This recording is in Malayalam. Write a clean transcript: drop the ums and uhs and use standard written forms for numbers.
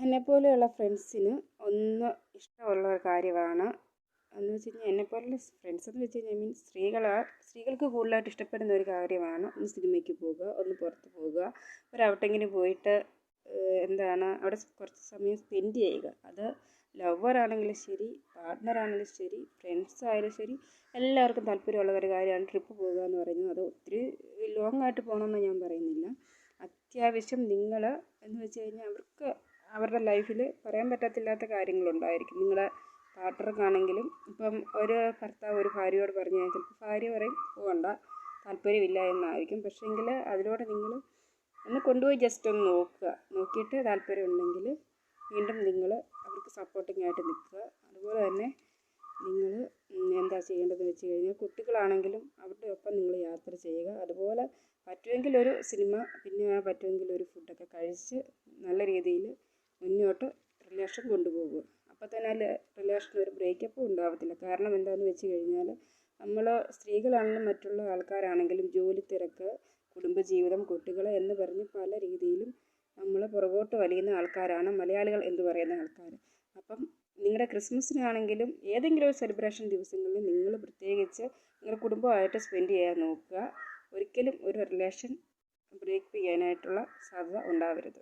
എന്നെപ്പോലെയുള്ള ഫ്രണ്ട്സിന് ഒന്ന് ഇഷ്ടമുള്ള ഒരു കാര്യമാണ് എന്ന് വെച്ച് കഴിഞ്ഞാൽ എന്നെപ്പോലുള്ള ഫ്രണ്ട്സ് എന്ന് വെച്ച് കഴിഞ്ഞാൽ മീൻസ് സ്ത്രീകൾക്ക് കൂടുതലായിട്ട് ഇഷ്ടപ്പെടുന്ന ഒരു കാര്യമാണ് ഒന്ന് സിനിമയ്ക്ക് പോകുക, ഒന്ന് പുറത്ത് പോകുക, ഒരു ഔട്ടിങ്ങിന് പോയിട്ട് അവിടെ കുറച്ച് സമയം സ്പെൻഡ് ചെയ്യുക. അത് ലവറാണെങ്കിലും ശരി, പാർട്ട്ണറാണെങ്കിലും ശരി, ഫ്രണ്ട്സ് ആയാലും ശരി, എല്ലാവർക്കും താല്പര്യമുള്ള ഒരു കാര്യമാണ് ട്രിപ്പ് പോകുക എന്ന് പറയുന്നത്. അത് ഒത്തിരി ലോങ് ആയിട്ട് പോകണമെന്ന് ഞാൻ പറയുന്നില്ല. അത്യാവശ്യം നിങ്ങൾ എന്ന് വെച്ച് കഴിഞ്ഞാൽ അവർക്ക് അവരുടെ ലൈഫിൽ പറയാൻ പറ്റത്തില്ലാത്ത കാര്യങ്ങളുണ്ടായിരിക്കും. നിങ്ങളുടെ പാർട്ട്ണർക്കാണെങ്കിലും ഇപ്പം ഒരു ഭർത്താവ് ഒരു ഭാര്യയോട് പറഞ്ഞു കഴിഞ്ഞാൽ ചിലപ്പോൾ ഭാര്യ പറയും പോകണ്ട, താല്പര്യമില്ല എന്നായിരിക്കും. പക്ഷേങ്കിൽ അതിലൂടെ നിങ്ങൾ ഒന്ന് കൊണ്ടുപോയി ജസ്റ്റ് ഒന്ന് നോക്കിയിട്ട് താല്പര്യം ഉണ്ടെങ്കിൽ വീണ്ടും നിങ്ങൾ അവർക്ക് സപ്പോർട്ടിംഗ് ആയിട്ട് നിൽക്കുക. അതുപോലെ തന്നെ നിങ്ങൾ എന്താ ചെയ്യേണ്ടതെന്ന് വെച്ച് കഴിഞ്ഞാൽ കുട്ടികളാണെങ്കിലും അവരുടെ ഒപ്പം നിങ്ങൾ യാത്ര ചെയ്യുക. അതുപോലെ പറ്റുമെങ്കിൽ ഒരു സിനിമ, പിന്നെ പറ്റുമെങ്കിൽ ഒരു ഫുഡൊക്കെ കഴിച്ച് നല്ല രീതിയിൽ മുന്നോട്ട് റിലേഷൻ കൊണ്ടുപോകുക. അപ്പോൾ തന്നെ റിലേഷൻ ഒരു ബ്രേക്കപ്പും ഉണ്ടാവത്തില്ല. കാരണം എന്താണെന്ന് വെച്ച് കഴിഞ്ഞാൽ നമ്മൾ സ്ത്രീകളാണെങ്കിലും മറ്റുള്ള ആൾക്കാരാണെങ്കിലും ജോലി തിരക്ക്, കുടുംബജീവിതം, കുട്ടികൾ എന്ന് പറഞ്ഞ് പല രീതിയിലും നമ്മൾ പുറകോട്ട് വലിയുന്ന ആൾക്കാരാണ് മലയാളികൾ എന്ന് പറയുന്ന ആൾക്കാർ. അപ്പം നിങ്ങളുടെ ക്രിസ്മസിനാണെങ്കിലും ഏതെങ്കിലും ഒരു സെലിബ്രേഷൻ ദിവസങ്ങളിൽ നിങ്ങൾ പ്രത്യേകിച്ച് നിങ്ങളുടെ കുടുംബമായിട്ട് സ്പെൻഡ് ചെയ്യാൻ നോക്കുക. ഒരിക്കലും ഒരു റിലേഷൻ ബ്രേക്ക് ചെയ്യാനായിട്ടുള്ള സാധ്യത ഉണ്ടാവരുത്.